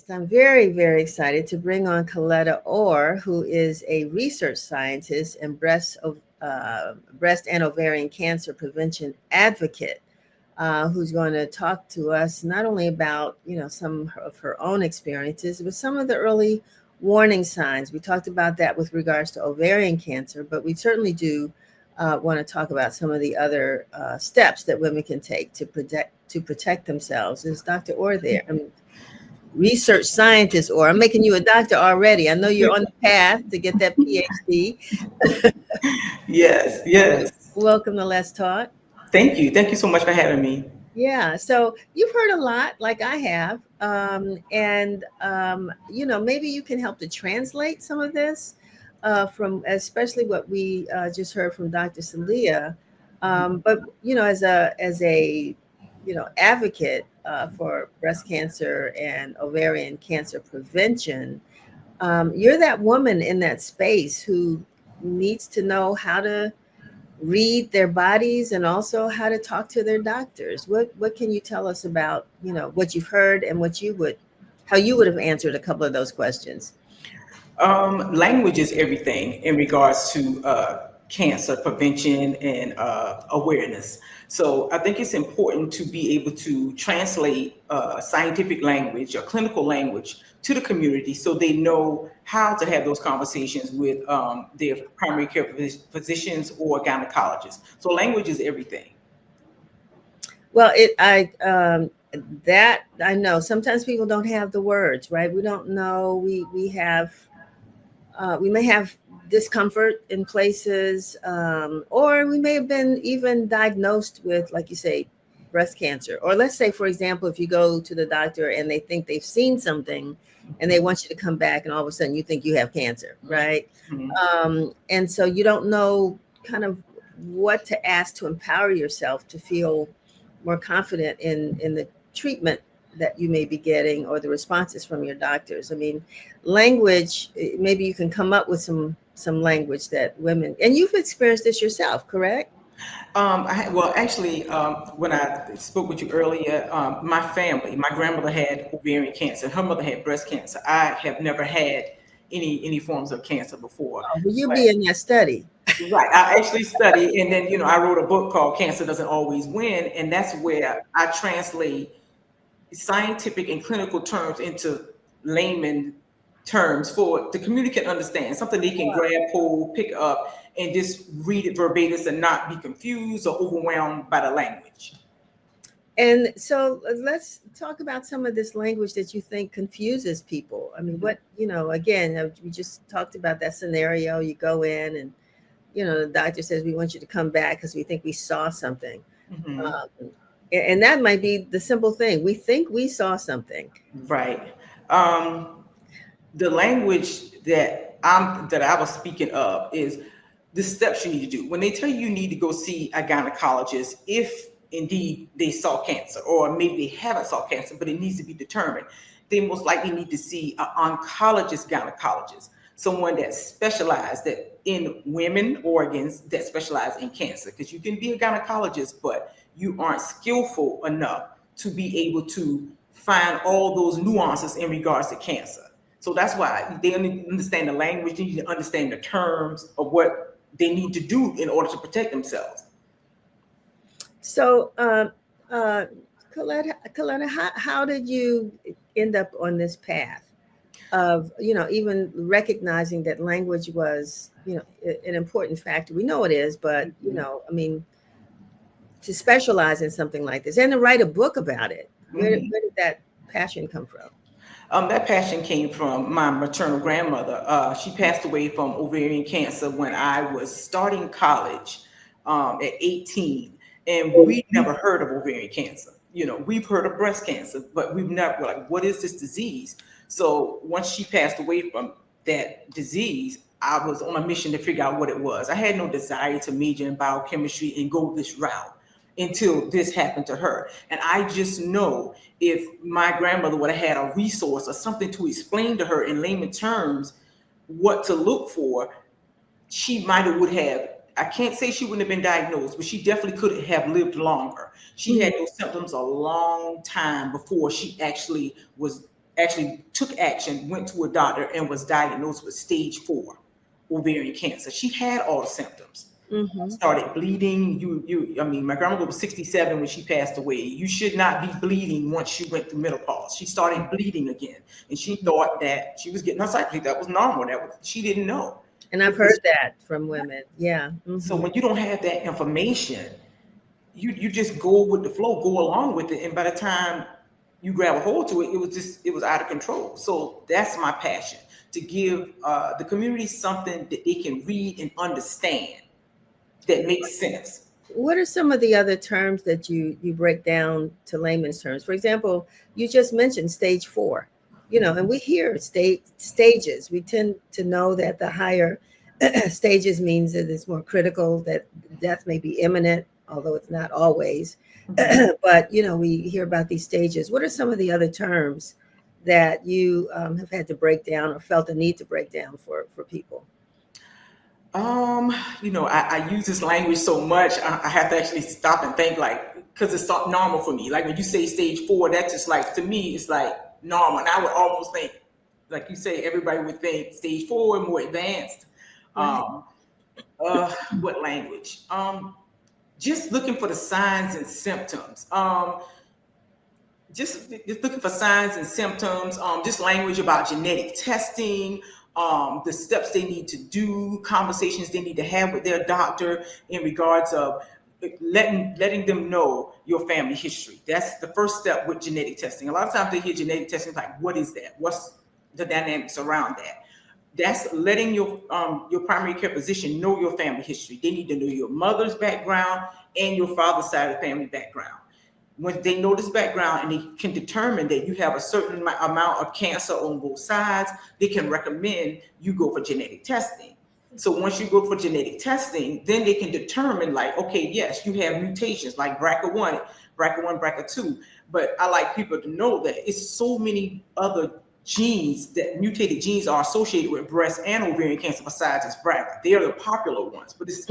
I'm very, very excited to bring on Colletta Orr, who is a research scientist and breast and ovarian cancer prevention advocate, who's going to talk to us not only about, some of her own experiences, but some of the early warning signs. We talked about that with regards to ovarian cancer, but we certainly do want to talk about some of the other steps that women can take to protect themselves. Is Dr. Orr there? Research scientist, or I'm making you a doctor already. I know you're on the path to get that Ph.D. Yes, yes. Welcome to Let's Talk. Thank you. Thank you so much for having me. Yeah, so you've heard a lot, like I have, and maybe you can help to translate some of this from, especially what we just heard from Dr. Celia. But as a advocate for breast cancer and ovarian cancer prevention, you're that woman in that space who needs to know how to read their bodies and also how to talk to their doctors. What can you tell us about, what you've heard and how you would have answered a couple of those questions? Language is everything in regards to cancer prevention and awareness. So I think it's important to be able to translate scientific language or clinical language to the community so they know how to have those conversations with their primary care physicians or gynecologists. So language is everything. Well, that I know sometimes people don't have the words, right? We don't know. We may have discomfort in places, or we may have been even diagnosed with, like you say, breast cancer. Or let's say, for example, if you go to the doctor and they think they've seen something and they want you to come back, and all of a sudden you think you have cancer, right? And so you don't know kind of what to ask to empower yourself to feel more confident in the treatment that you may be getting or the responses from your doctors. I mean, language, maybe you can come up with some language that women, and you've experienced this yourself, correct? When I spoke with you earlier, my family, my grandmother had ovarian cancer, her mother had breast cancer. I have never had any forms of cancer before. Oh, will you But be in that study? right, I actually studied, and then I wrote a book called "Cancer Doesn't Always Win," and that's where I translate scientific and clinical terms into layman terms for the community can understand, something they can grab hold, pick up, and just read it verbatim and not be confused or overwhelmed by the language. And so let's talk about some of this language that you think confuses people. I mean, again, we just talked about that scenario. You go in and, the doctor says, we want you to come back because we think we saw something. Um, and that might be the simple thing. We think we saw something. Right. The language that I was speaking of is the steps you need to do. When they tell you you need to go see a gynecologist, if indeed they saw cancer, or maybe they haven't saw cancer, but it needs to be determined, they most likely need to see an oncologist gynecologist, someone that specialized in women organs that specialize in cancer. Because you can be a gynecologist, but you aren't skillful enough to be able to find all those nuances in regards to cancer. So that's why they understand the language, they need to understand the terms of what they need to do in order to protect themselves. So, Colletta, how did you end up on this path of, even recognizing that language was, an important factor? We know it is, but, I mean, to specialize in something like this and to write a book about it, where did that passion come from? That passion came from my maternal grandmother. She passed away from ovarian cancer when I was starting college at 18. And we never heard of ovarian cancer. We've heard of breast cancer, but we've never, like, what is this disease? So once she passed away from that disease, I was on a mission to figure out what it was. I had no desire to major in biochemistry and go this route until this happened to her. And I just know if my grandmother would have had a resource or something to explain to her in layman terms what to look for, she would have, I can't say she wouldn't have been diagnosed, but she definitely could have lived longer. She had those symptoms a long time before she actually was actually took action, went to a doctor, and was diagnosed with stage 4 ovarian cancer. She had all the symptoms. Mm-hmm. Started bleeding. I mean, my grandmother was 67 when she passed away. You should not be bleeding once you went through menopause. She started bleeding again, and she thought that she was getting her cycle. That was normal. She didn't know. And I've heard that from women. Yeah. So Mm-hmm. when you don't have that information, you just go with the flow, go along with it, and by the time you grab a hold to it, it was out of control. So that's my passion, to give the community something that they can read and understand that makes sense. What are some of the other terms that you break down to layman's terms? For example, you just mentioned stage 4, and we hear stages. We tend to know that the higher stages means that it's more critical, that death may be imminent, although it's not always. But we hear about these stages. What are some of the other terms that you have had to break down or felt the need to break down for people? I use this language so much, I have to actually stop and think, like, because it's so normal for me. Like when you say stage 4, that's just like, to me, it's like normal. And I would almost think, like you say, everybody would think stage 4 and more advanced. Right. Um, what language? Just looking for the signs and symptoms. Just looking for signs and symptoms, just language about genetic testing, the steps they need to do, conversations they need to have with their doctor in regards of letting them know your family history. That's the first step with genetic testing. A lot of times they hear genetic testing like, what is that? What's the dynamics around that? That's letting your primary care physician know your family history. They need to know your mother's background and your father's side of the family background. When they know this background and they can determine that you have a certain amount of cancer on both sides, they can recommend you go for genetic testing. So once you go for genetic testing, then they can determine, like, okay, yes, you have mutations like BRCA1, BRCA2. But I like people to know that it's so many other genes, that mutated genes are associated with breast and ovarian cancer besides just BRCA. They are the popular ones, but it's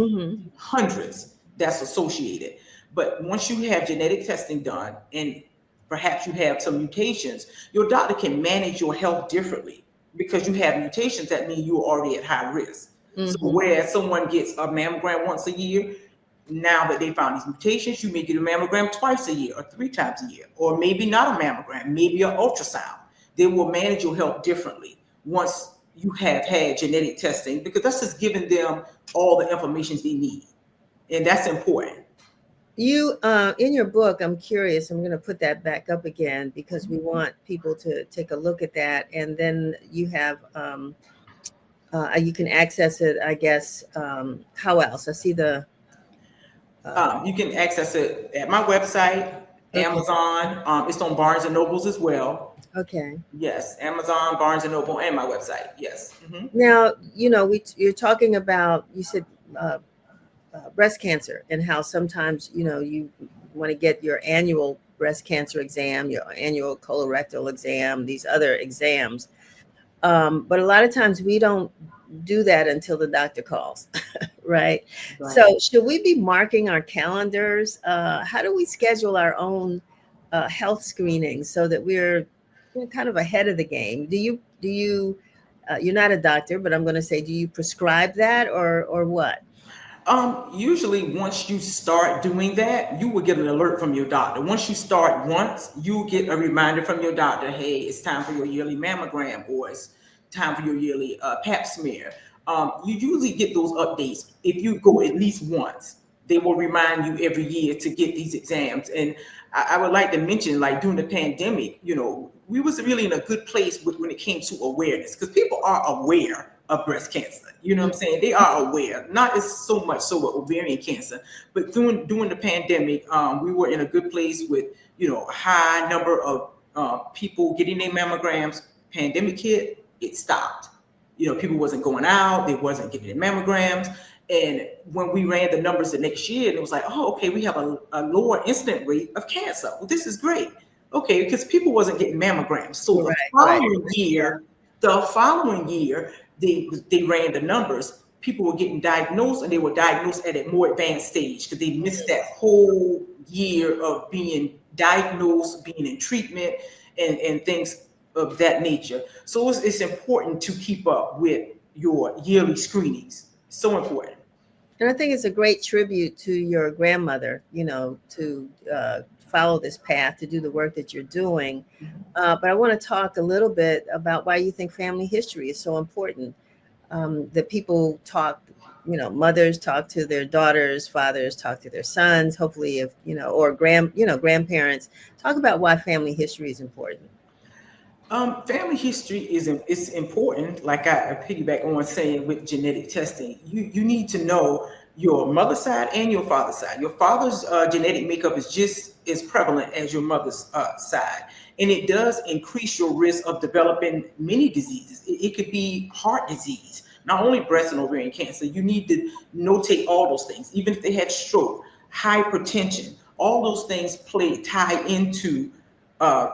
hundreds that's associated. But once you have genetic testing done and perhaps you have some mutations, your doctor can manage your health differently because you have mutations. That means you're already at high risk. So whereas someone gets a mammogram once a year, now that they found these mutations, you may get a mammogram twice a year or 3 times a year, or maybe not a mammogram, maybe an ultrasound. They will manage your health differently once you have had genetic testing, because that's just giving them all the information they need. And that's important. You in your book, I'm curious, I'm going to put that back up again because we want people to take a look at that. And then you have you can access it, I guess. How else? I see the You can access it at my website, okay. Amazon. It's on Barnes and Nobles as well. Okay. Yes, Amazon, Barnes and Noble, and my website. Yes. Now, you're talking about, you said breast cancer, and how sometimes, you want to get your annual breast cancer exam, your annual colorectal exam, these other exams. But a lot of times we don't do that until the doctor calls, right? Right. So should we be marking our calendars? How do we schedule our own health screenings so that we're kind of ahead of the game? Do you you're not a doctor, but I'm going to say, do you prescribe that or what? Usually once you start doing that, you will get an alert from your doctor. Once you start once, you get a reminder from your doctor, hey, it's time for your yearly mammogram, or it's time for your yearly pap smear. You usually get those updates if you go at least once. They will remind you every year to get these exams. And I would like to mention, like during the pandemic, we was really in a good place when it came to awareness, because people are aware of breast cancer. You know what I'm saying? They are aware, not as so much so with ovarian cancer, but during the pandemic, we were in a good place with, a high number of people getting their mammograms. Pandemic hit, it stopped. People wasn't going out, they wasn't getting their mammograms. And when we ran the numbers the next year, it was like, oh, okay, we have a lower incident rate of cancer. Well, this is great. Okay, because people wasn't getting mammograms. So Right, right. the following year, they ran the numbers. People were getting diagnosed, and they were diagnosed at a more advanced stage because they missed that whole year of being diagnosed, being in treatment, and things of that nature. So it's important to keep up with your yearly screenings. So important. And I think it's a great tribute to your grandmother, to follow this path, to do the work that you're doing. But I want to talk a little bit about why you think family history is so important. That people talk, mothers talk to their daughters, fathers talk to their sons, hopefully, if, or grandparents talk about why family history is important. Family history is important. Like I piggyback on saying with genetic testing, you need to know your mother's side and your father's side. Your father's genetic makeup is just as prevalent as your mother's side, and it does increase your risk of developing many diseases. It could be heart disease, not only breast and ovarian cancer. You need to notate all those things, even if they had stroke, hypertension. All those things tie into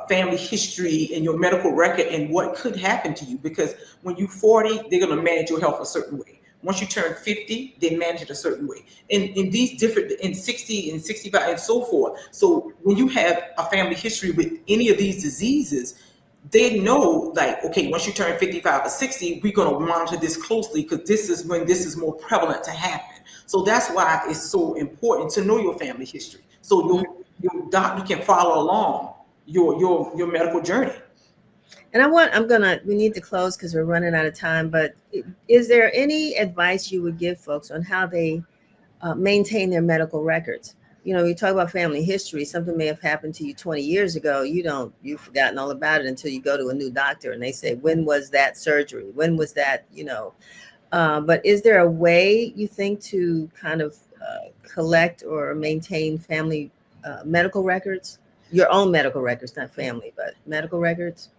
family history and your medical record and what could happen to you. Because when you're 40, they're going to manage your health a certain way. Once you turn 50, they manage it a certain way. And in these different, in 60 and 65 and so forth. So when you have a family history with any of these diseases, they know, like, okay, once you turn 55 or 60, we're going to monitor this closely because this is when this is more prevalent to happen. So that's why it's so important to know your family history. So your doctor can follow along your medical journey. And we need to close because we're running out of time, but is there any advice you would give folks on how they maintain their medical records? You talk about family history. Something may have happened to you 20 years ago. You've forgotten all about it until you go to a new doctor and they say, when was that surgery? When was that, but is there a way you think to kind of collect or maintain family medical records? Your own medical records, not family, but medical records?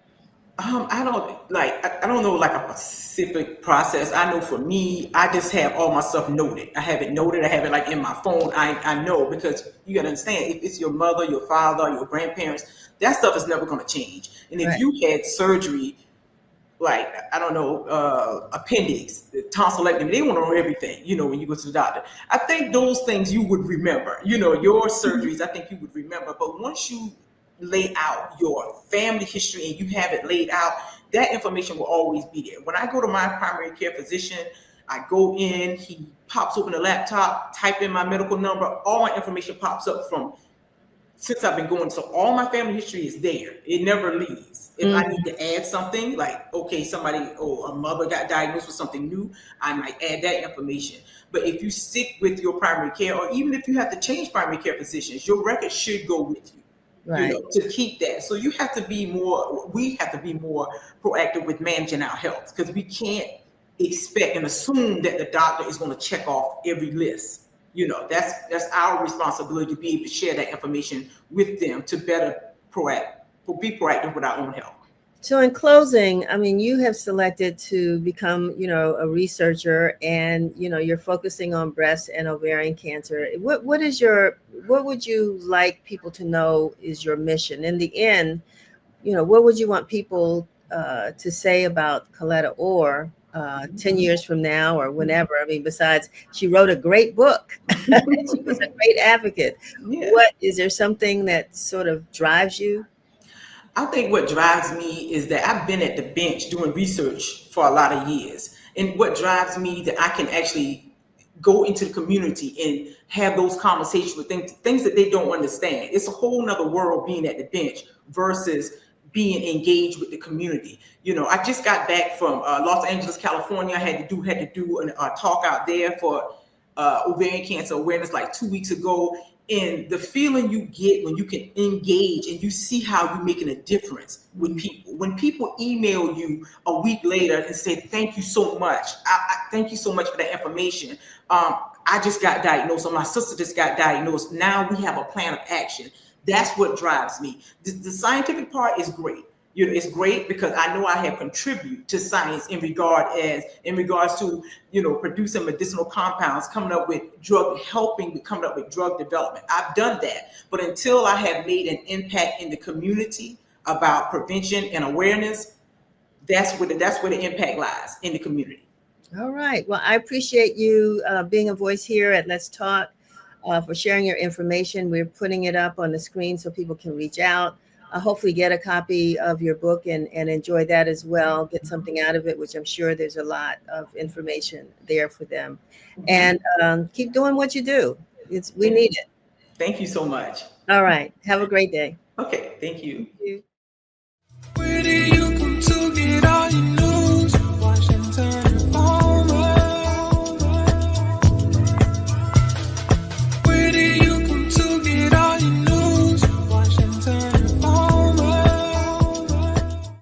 I don't know like a specific process. I know for me, I just have all my stuff noted. I have it noted. I have it like in my phone. I know because you gotta understand if it's your mother, your father, your grandparents, that stuff is never gonna change. And if Right. you had surgery, like I don't know, appendix, the tonsillectomy, they want to know everything. When you go to the doctor, I think those things you would remember. Your surgeries, I think you would remember. But once you lay out your family history and you have it laid out, that information will always be there. When I go to my primary care physician, I go in, he pops open the laptop, type in my medical number, all my information pops up from since I've been going. So all my family history is there. It never leaves. If I need to add something, like, okay, a mother got diagnosed with something new, I might add that information. But if you stick with your primary care, or even if you have to change primary care physicians, your record should go with you. Right. To keep that. So we have to be more proactive with managing our health because we can't expect and assume that the doctor is going to check off every list. That's our responsibility to be able to share that information with them to be proactive with our own health. So in closing, I mean, you have selected to become, a researcher, and you're focusing on breast and ovarian cancer. What would you like people to know is your mission? In the end, what would you want people to say about Colletta Orr 10 years from now or whenever? I mean, besides, she wrote a great book. She was a great advocate. Yeah. What is there something that sort of drives you? I think what drives me is that I've been at the bench doing research for a lot of years. And what drives me that I can actually go into the community and have those conversations with things that they don't understand. It's a whole nother world being at the bench versus being engaged with the community. I just got back from Los Angeles, California. I had to do a talk out there for ovarian cancer awareness like 2 weeks ago. And the feeling you get when you can engage and you see how you're making a difference with people. When people email you a week later and say, thank you so much. I thank you so much for that information. I just got diagnosed, or my sister just got diagnosed. Now we have a plan of action. That's what drives me. The scientific part is great. It's great because I know I have contributed to science in regards to producing medicinal compounds, coming up with coming up with drug development. I've done that, but until I have made an impact in the community about prevention and awareness, that's where the impact lies, in the community. All right. Well, I appreciate you being a voice here at Let's Talk, for sharing your information. We're putting it up on the screen so people can reach out. hopefully get a copy of your book and enjoy that as well. Get something out of it, which I'm sure there's a lot of information there for them. Mhm. And keep doing what you do. We need it. Thank you so much. All right. Have a great day. Okay, thank you. Thank you. Where do you come to get